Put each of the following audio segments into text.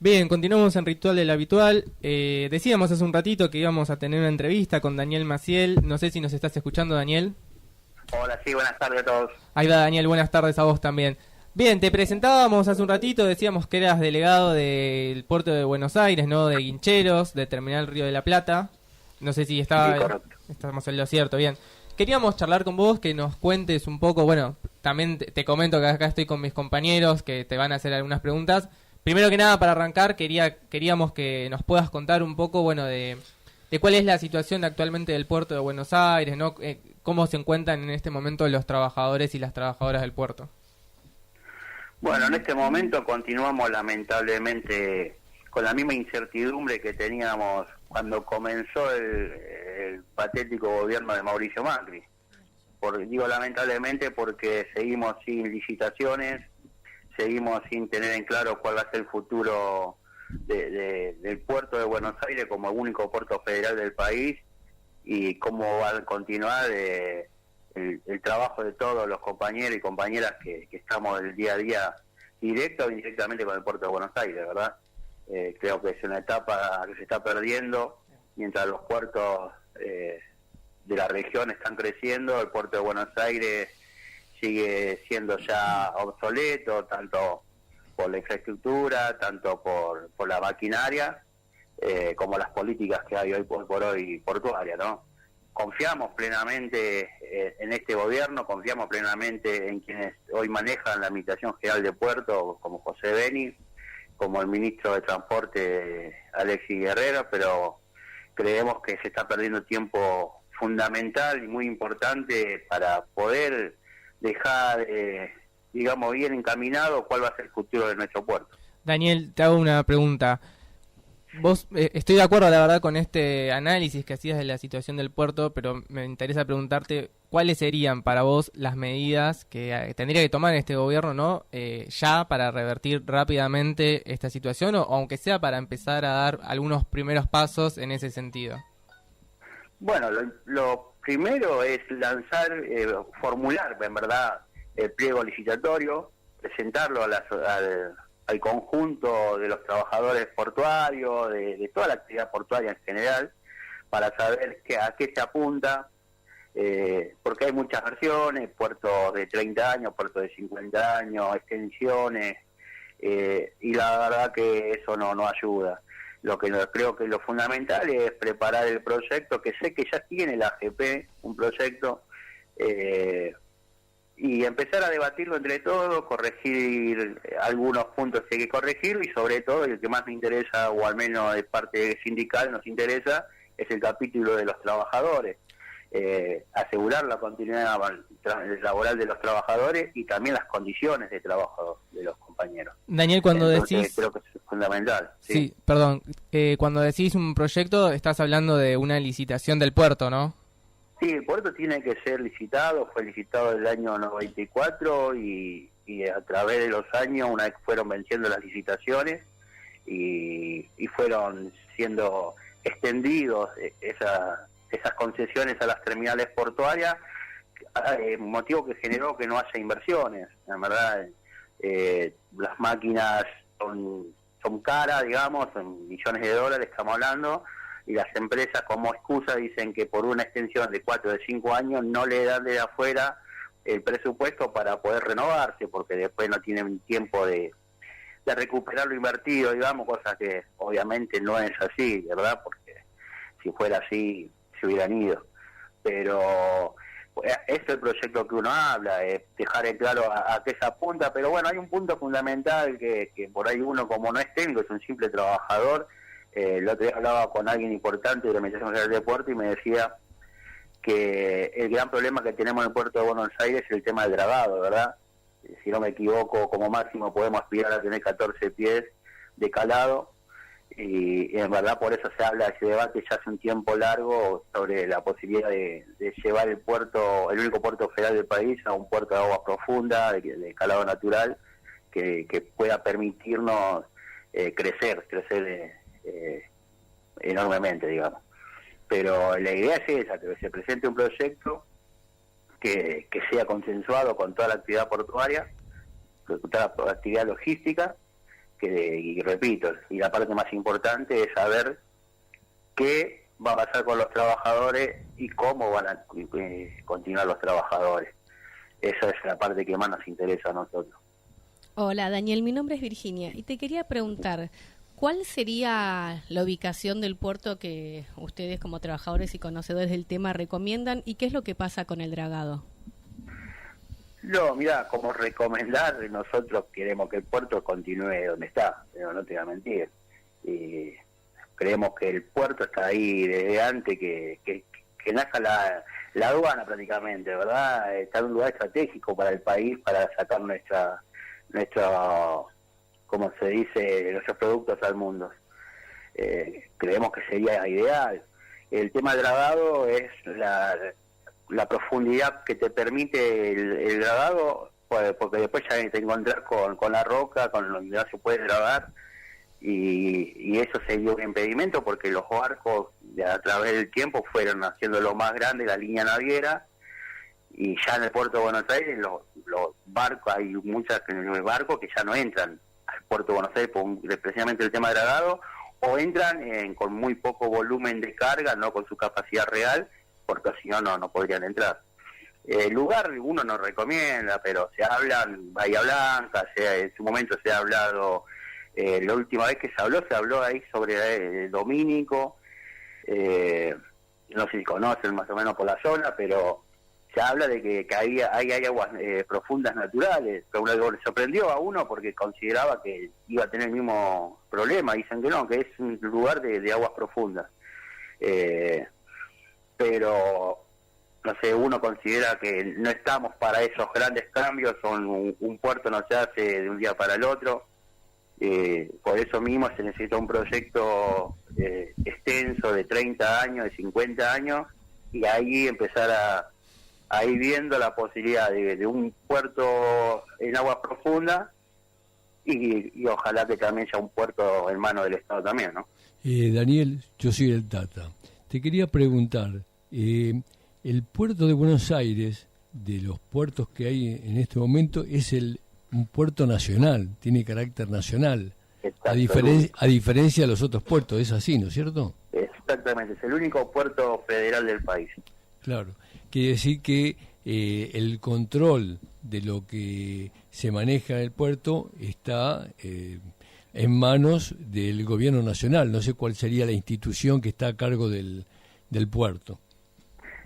Bien, continuamos en Ritual del Habitual. Decíamos hace un ratito que íbamos a tener una entrevista con Daniel Maciel. No sé si nos estás escuchando, Daniel. Hola, sí, buenas tardes a todos. Ahí va, Daniel, buenas tardes a vos también. Bien, te presentábamos hace un ratito, decíamos que eras delegado del puerto de Buenos Aires, ¿no? De Guincheros, de Terminal Río de la Plata. No sé si Sí, correcto. estamos en lo cierto, bien. Queríamos charlar con vos, que nos cuentes un poco, bueno, también te comento que acá estoy con mis compañeros que te van a hacer algunas preguntas. Primero que nada, para arrancar, queríamos que nos puedas contar un poco, bueno, de cuál es la situación actualmente del puerto de Buenos Aires, ¿no? Cómo se encuentran en este momento los trabajadores y las trabajadoras del puerto. Bueno, en este momento continuamos lamentablemente con la misma incertidumbre que teníamos cuando comenzó el patético gobierno de Mauricio Macri. Digo lamentablemente porque seguimos sin licitaciones, seguimos sin tener en claro cuál va a ser el futuro del puerto de Buenos Aires como el único puerto federal del país y cómo va a continuar el trabajo de todos los compañeros y compañeras que estamos el día a día directo o indirectamente con el puerto de Buenos Aires, ¿verdad? Creo que es una etapa que se está perdiendo mientras los puertos de la región están creciendo. El puerto de Buenos Aires sigue siendo ya obsoleto, tanto por la infraestructura, tanto por la maquinaria, como las políticas que hay hoy por hoy portuarias, ¿no? Confiamos plenamente en este gobierno, confiamos plenamente en quienes hoy manejan la Administración General de Puerto, como José Beni, como el ministro de Transporte Alexis Guerrero, pero creemos que se está perdiendo tiempo fundamental y muy importante para poder dejar, digamos, bien encaminado cuál va a ser el futuro de nuestro puerto. Daniel, te hago una pregunta. Vos, estoy de acuerdo, la verdad, con este análisis que hacías de la situación del puerto, pero me interesa preguntarte cuáles serían para vos las medidas que tendría que tomar este gobierno, ¿no? Ya para revertir rápidamente esta situación, o aunque sea para empezar a dar algunos primeros pasos en ese sentido. Bueno, lo primero es lanzar, formular, en verdad, el pliego licitatorio, presentarlo al conjunto de los trabajadores portuarios, de toda la actividad portuaria en general, para saber a qué se apunta, porque hay muchas versiones, puertos de 30 años, puertos de 50 años, extensiones, y la verdad que eso no ayuda. Creo que lo fundamental es preparar el proyecto, que sé que ya tiene la AGP, un proyecto, y empezar a debatirlo entre todos, corregir algunos puntos que hay que corregir, y sobre todo, el que más me interesa, o al menos de parte sindical nos interesa, es el capítulo de los trabajadores. Asegurar la continuidad laboral de los trabajadores y también las condiciones de trabajo de los compañeros. Daniel, cuando decís... Creo que es fundamental. Sí, perdón. Cuando decís un proyecto, estás hablando de una licitación del puerto, ¿no? Sí, el puerto tiene que ser licitado, fue licitado en el año 94 y a través de los años, una vez fueron venciendo las licitaciones y fueron siendo extendidos esas concesiones a las terminales portuarias, motivo que generó que no haya inversiones. En verdad, las máquinas son caras, digamos, son millones de dólares, estamos hablando, y las empresas como excusa dicen que por una extensión de 4 o de 5 años no le dan de afuera el presupuesto para poder renovarse, porque después no tienen tiempo de recuperar lo invertido, digamos, cosa que obviamente no es así, ¿verdad? Porque si fuera así se hubieran ido. Pero es el proyecto que uno habla, es dejar en claro a qué se apunta, pero bueno, hay un punto fundamental que por ahí uno, como no es técnico, es un simple trabajador. El otro día hablaba con alguien importante de la Administración General de Puerto y me decía que el gran problema que tenemos en el puerto de Buenos Aires es el tema del dragado, ¿verdad? Si no me equivoco, como máximo podemos aspirar a tener 14 pies de calado, y en verdad por eso se habla de ese debate ya hace un tiempo largo sobre la posibilidad de llevar el único puerto federal del país, a un puerto de agua profunda, de calado natural, que pueda permitirnos crecer enormemente, digamos. Pero la idea es esa, que se presente un proyecto que sea consensuado con toda la actividad portuaria, con toda la actividad logística, y repito, y la parte más importante es saber qué va a pasar con los trabajadores y cómo van a continuar los trabajadores. Esa es la parte que más nos interesa a nosotros. Hola Daniel, mi nombre es Virginia y te quería preguntar, ¿cuál sería la ubicación del puerto que ustedes como trabajadores y conocedores del tema recomiendan y qué es lo que pasa con el dragado? No, mira, como recomendar, nosotros queremos que el puerto continúe donde está, no te voy a mentir. Creemos que el puerto está ahí desde antes que nazca la aduana prácticamente, ¿verdad? Está en un lugar estratégico para el país, para sacar nuestra como se dice, nuestros productos al mundo. Creemos que sería ideal. El tema del dragado es la profundidad que te permite el dragado, porque después ya te encontrás con la roca, con donde no se puede dragar, y eso sería un impedimento porque los barcos a través del tiempo fueron haciendo lo más grande la línea naviera, y ya en el puerto de Buenos Aires los barcos, hay muchos barcos que ya no entran al puerto de Buenos Aires por precisamente el tema de dragado, o entran con muy poco volumen de carga, no con su capacidad real, porque si no, no podrían entrar. El lugar uno no recomienda, pero se habla en Bahía Blanca, en su momento se ha hablado, la última vez que se habló ahí sobre Domínico, no sé si conocen más o menos por la zona, pero se habla de que hay aguas profundas naturales, pero me sorprendió a uno porque consideraba que iba a tener el mismo problema. Dicen que no, que es un lugar de aguas profundas. Pero, no sé, uno considera que no estamos para esos grandes cambios, un puerto no se hace de un día para el otro. Por eso mismo se necesita un proyecto extenso de 30 años, de 50 años, y ahí empezar a ir viendo la posibilidad de un puerto en agua profunda y ojalá que también sea un puerto en manos del Estado también, ¿no? Daniel, yo soy el Tata. Te quería preguntar, el puerto de Buenos Aires, de los puertos que hay en este momento, es un puerto nacional, tiene carácter nacional, a diferencia de los otros puertos, es así, ¿no es cierto? Exactamente, es el único puerto federal del país. Claro, quiere decir que el control de lo que se maneja en el puerto está en manos del gobierno nacional. No sé cuál sería la institución que está a cargo del puerto.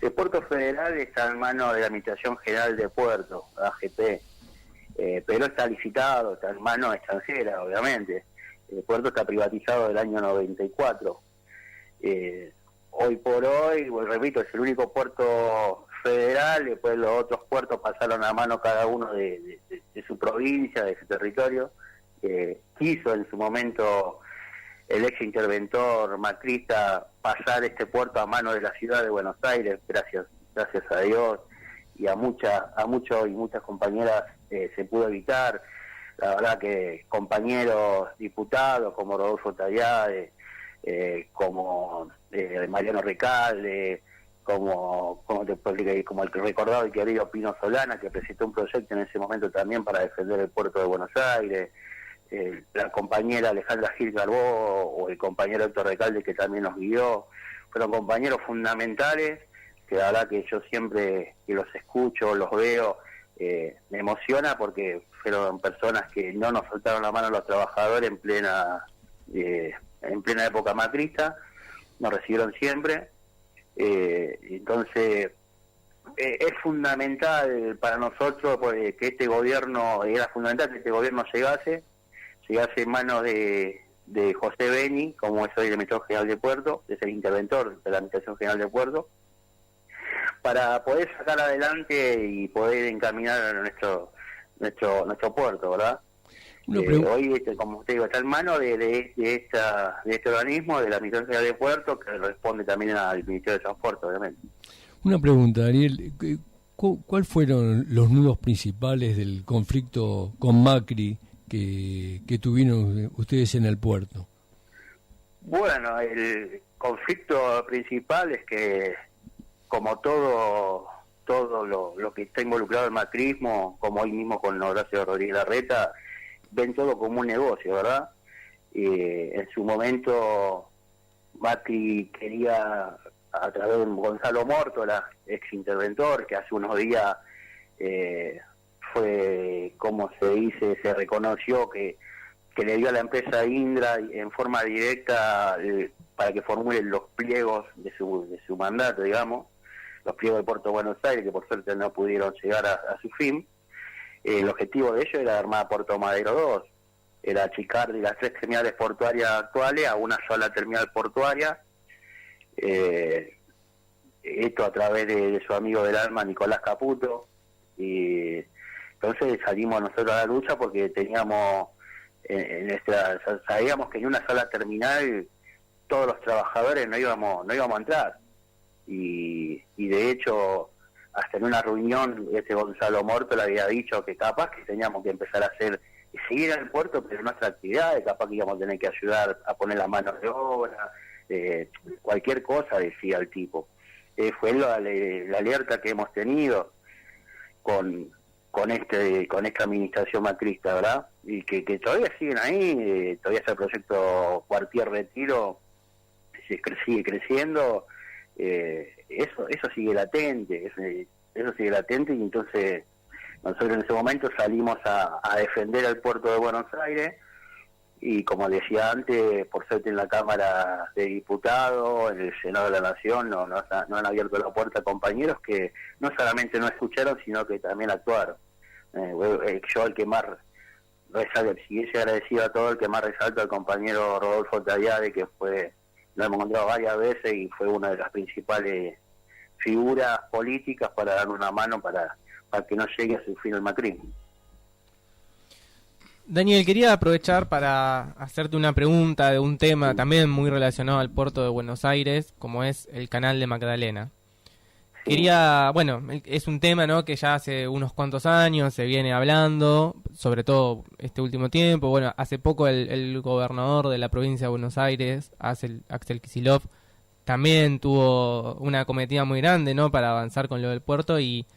El puerto federal está en manos de la Administración General de Puertos, AGP, pero está licitado, está en manos extranjeras, obviamente. El puerto está privatizado del año 94. Hoy por hoy, repito, es el único puerto federal, después los otros puertos pasaron a mano cada uno de su provincia, de su territorio. Quiso en su momento el ex interventor macrista pasar este puerto a mano de la ciudad de Buenos Aires, gracias a Dios, y a muchos y muchas compañeras se pudo evitar. La verdad que compañeros diputados como Rodolfo Tallade, como Mariano Recalde, como el recordado y querido Pino Solana, que presentó un proyecto en ese momento también para defender el puerto de Buenos Aires, la compañera Alejandra Gil Garbó o el compañero Héctor Recalde, que también nos guió. Fueron compañeros fundamentales que la verdad que yo siempre que los escucho, los veo, me emociona porque fueron personas que no nos soltaron la mano a los trabajadores en plena época macrista, nos recibieron siempre. Entonces es fundamental para nosotros que este gobierno, era fundamental que este gobierno llegase en manos de José Beni, como es hoy el Administrador General de Puerto, es el interventor de la Administración General de Puerto, para poder sacar adelante y poder encaminar nuestro puerto, ¿verdad? Hoy, como usted digo, está en manos de este organismo, de la Administración General de Puerto, que responde también al Ministerio de Transporte, obviamente. Una pregunta, Daniel, ¿cuáles fueron los nudos principales del conflicto con Macri que tuvieron ustedes en el puerto? Bueno, el conflicto principal es que, como todo lo que está involucrado el macrismo, como hoy mismo con Horacio Rodríguez Larreta, ven todo como un negocio, ¿verdad? En su momento Macri quería, a través de Gonzalo Mórtola, ex interventor, que hace unos días fue, como se dice, se reconoció que le dio a la empresa Indra en forma directa para que formule los pliegos de su mandato, digamos, los pliegos del Puerto de Buenos Aires, que por suerte no pudieron llegar a su fin. El objetivo de ello era armar Puerto Madero 2, era achicar de las 3 terminales portuarias actuales a una sola terminal portuaria, esto a través de su amigo del alma, Nicolás Caputo, y entonces salimos nosotros a la lucha porque teníamos, sabíamos que en una sola terminal todos los trabajadores no íbamos a entrar, y de hecho hasta en una reunión Gonzalo Morto le había dicho que capaz que teníamos que empezar a hacer, seguir en el puerto, pero nuestra actividad, capaz que íbamos a tener que ayudar a poner la mano de obra, cualquier cosa, decía el tipo. Fue la alerta que hemos tenido con esta administración macrista, ¿verdad? Y que todavía siguen ahí, todavía ese proyecto Cuartier Retiro sigue creciendo, eso sigue latente, eso sigue latente, y entonces nosotros en ese momento salimos a defender al puerto de Buenos Aires, y como decía antes, por suerte en la Cámara de Diputados, en el Senado de la Nación, no han abierto la puerta a compañeros que no solamente no escucharon, sino que también actuaron. Yo el que más resalto, si es agradecido a todo, el que más resalta al compañero Rodolfo Tagliade, que lo hemos encontrado varias veces y fue una de las principales figuras políticas para dar una mano para que no llegue a su fin el macrismo. Daniel, quería aprovechar para hacerte una pregunta de un tema también muy relacionado al puerto de Buenos Aires, como es el canal de Magdalena. Es un tema, ¿no?, que ya hace unos cuantos años se viene hablando, sobre todo este último tiempo. Bueno, hace poco el gobernador de la provincia de Buenos Aires, Axel Kicillof, también tuvo una acometida muy grande, ¿no?, para avanzar con lo del puerto, y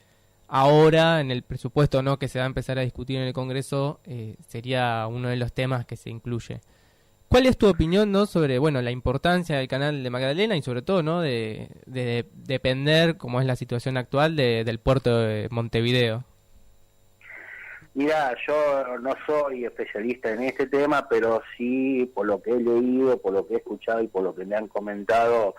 ahora en el presupuesto, ¿no?, que se va a empezar a discutir en el Congreso, sería uno de los temas que se incluye. ¿Cuál es tu opinión, no, sobre, la importancia del canal de Magdalena y sobre todo, ¿no, de depender, como es la situación actual, del puerto de Montevideo? Mira, yo no soy especialista en este tema, pero sí, por lo que he leído, por lo que he escuchado y por lo que me han comentado,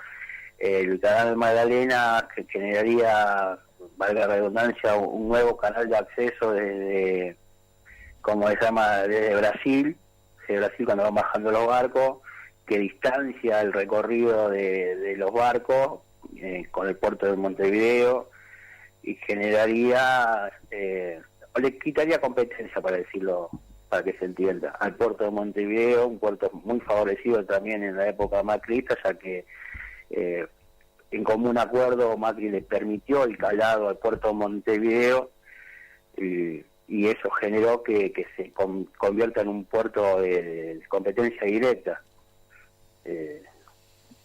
el canal de Magdalena que generaría, valga la redundancia, un nuevo canal de acceso desde, como se llama, desde Brasil cuando van bajando los barcos, que distancia el recorrido de los barcos con el puerto de Montevideo, y generaría, o le quitaría competencia, para decirlo, para que se entienda, al puerto de Montevideo, un puerto muy favorecido también en la época macrista, ya que en común acuerdo Macri le permitió el calado al puerto de Montevideo, y eso generó que se convierta en un puerto de competencia directa.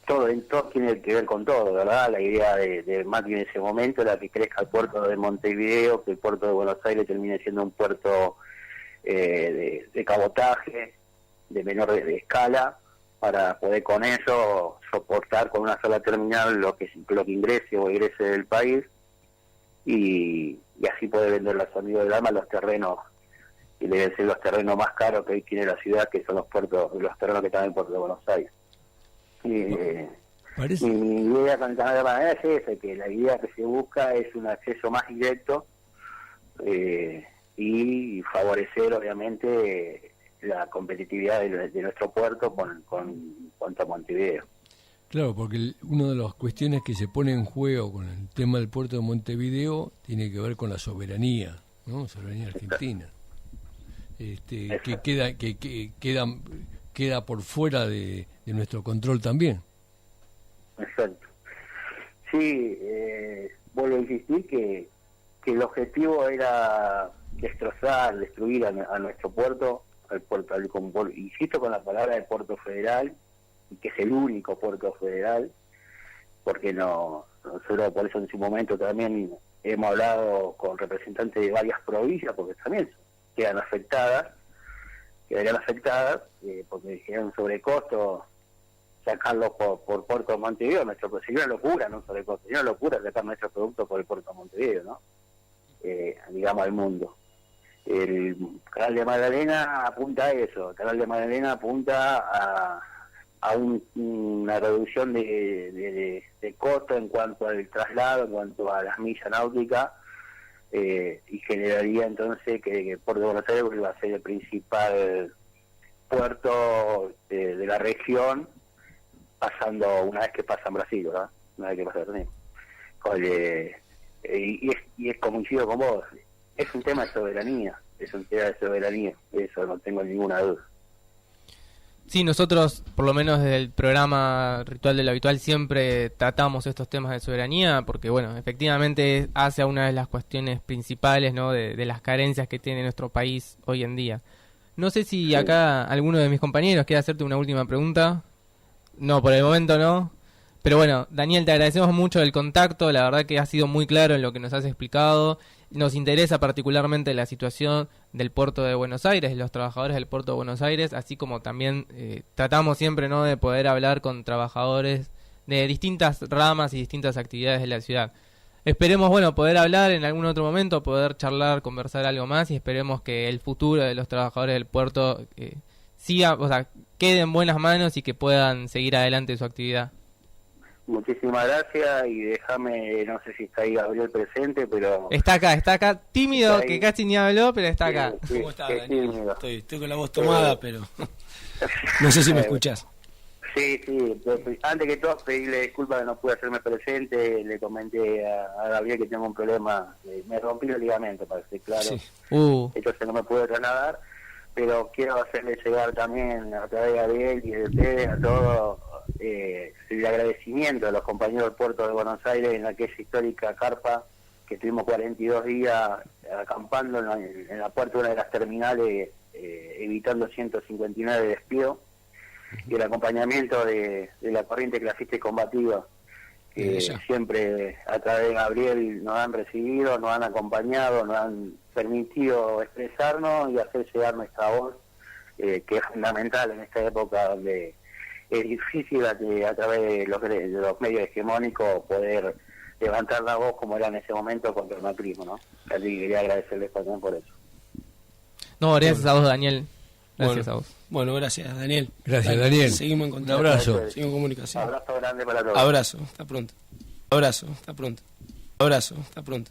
Todo tiene que ver con todo, ¿verdad? La idea de Macri en ese momento era que crezca el puerto de Montevideo, que el puerto de Buenos Aires termine siendo un puerto de cabotaje, de menor escala, para poder con eso soportar con una sola terminal lo que ingrese o egrese del país, y así poder vender a los amigos del alma los terrenos, y deben ser los terrenos más caros que hoy tiene la ciudad, que son los terrenos que están en el puerto de Buenos Aires. Mi idea con el canal de Magdalena es esa, que la idea que se busca es un acceso más directo, y favorecer obviamente la competitividad de nuestro puerto con Montevideo. Claro, porque una de las cuestiones que se pone en juego con el tema del puerto de Montevideo tiene que ver con la soberanía, ¿no? Soberanía argentina, que queda por fuera de nuestro control también. Exacto. Sí, vuelvo a insistir que el objetivo era destruir a nuestro puerto, al puerto, insisto con la palabra de puerto federal, que es el único puerto federal, porque nosotros por eso en su momento también hemos hablado con representantes de varias provincias, porque también quedan afectadas, quedarían afectadas, porque sería un sobrecosto sacarlos por Puerto de Montevideo. Sería una locura, no un sobrecosto, sería una locura sacar nuestros productos por el Puerto de Montevideo, ¿no? Digamos, al mundo. El Canal de Magdalena apunta a eso, el Canal de Magdalena apunta a una reducción de costo en cuanto al traslado, en cuanto a las millas náuticas, y generaría entonces que el Puerto de Buenos Aires iba a ser el principal puerto de la región, pasando una vez que pasa en Brasil, ¿verdad? Una vez que pasa también. Y es coincido con vos, es un tema de soberanía, eso no tengo ninguna duda. Sí, nosotros, por lo menos desde el programa Ritual de lo Habitual, siempre tratamos estos temas de soberanía, porque, bueno, efectivamente hace a una de las cuestiones principales, ¿no?, de las carencias que tiene nuestro país hoy en día. No sé si acá alguno de mis compañeros quiere hacerte una última pregunta. No, por el momento no. Pero bueno, Daniel, te agradecemos mucho el contacto, la verdad que has sido muy claro en lo que nos has explicado. Nos interesa particularmente la situación del puerto de Buenos Aires, de los trabajadores del puerto de Buenos Aires, así como también tratamos siempre, ¿no?, de poder hablar con trabajadores de distintas ramas y distintas actividades de la ciudad. Esperemos, bueno, poder hablar en algún otro momento, poder charlar, conversar algo más, y esperemos que el futuro de los trabajadores del puerto siga, o sea, quede en buenas manos y que puedan seguir adelante su actividad. Muchísimas gracias, y déjame, no sé si está ahí Gabriel presente, pero... Está acá, tímido, está que casi ni habló, pero está acá. ¿Cómo estás, Daniel? Estoy con la voz tomada, pero no sé si me escuchás. Sí, antes que todo pedirle disculpas que no pude hacerme presente. Le comenté a Gabriel que tengo un problema, me rompí el ligamento, para ser claro. Sí. Entonces no me pude trasladar, pero quiero hacerle llegar también a través de Gabriel y de ustedes a todos el agradecimiento a los compañeros del puerto de Buenos Aires en aquella histórica carpa que estuvimos 42 días acampando en la puerta de una de las terminales, evitando 159 despidos, y el acompañamiento de la corriente clasista y combativa, que siempre a través de Gabriel nos han recibido, nos han acompañado, nos han permitido expresarnos y hacer llegar nuestra voz, que es fundamental en esta época donde es difícil a través de los medios hegemónicos poder levantar la voz como era en ese momento contra el macrismo, ¿no? Así que quería agradecerles también por eso. No, gracias a vos, Daniel. Gracias a vos. Bueno, gracias, Daniel. Gracias, Daniel. Seguimos en contacto. Un abrazo. Seguimos en comunicación. Abrazo grande para todos. Abrazo, hasta pronto. Abrazo, hasta pronto. Abrazo, hasta pronto.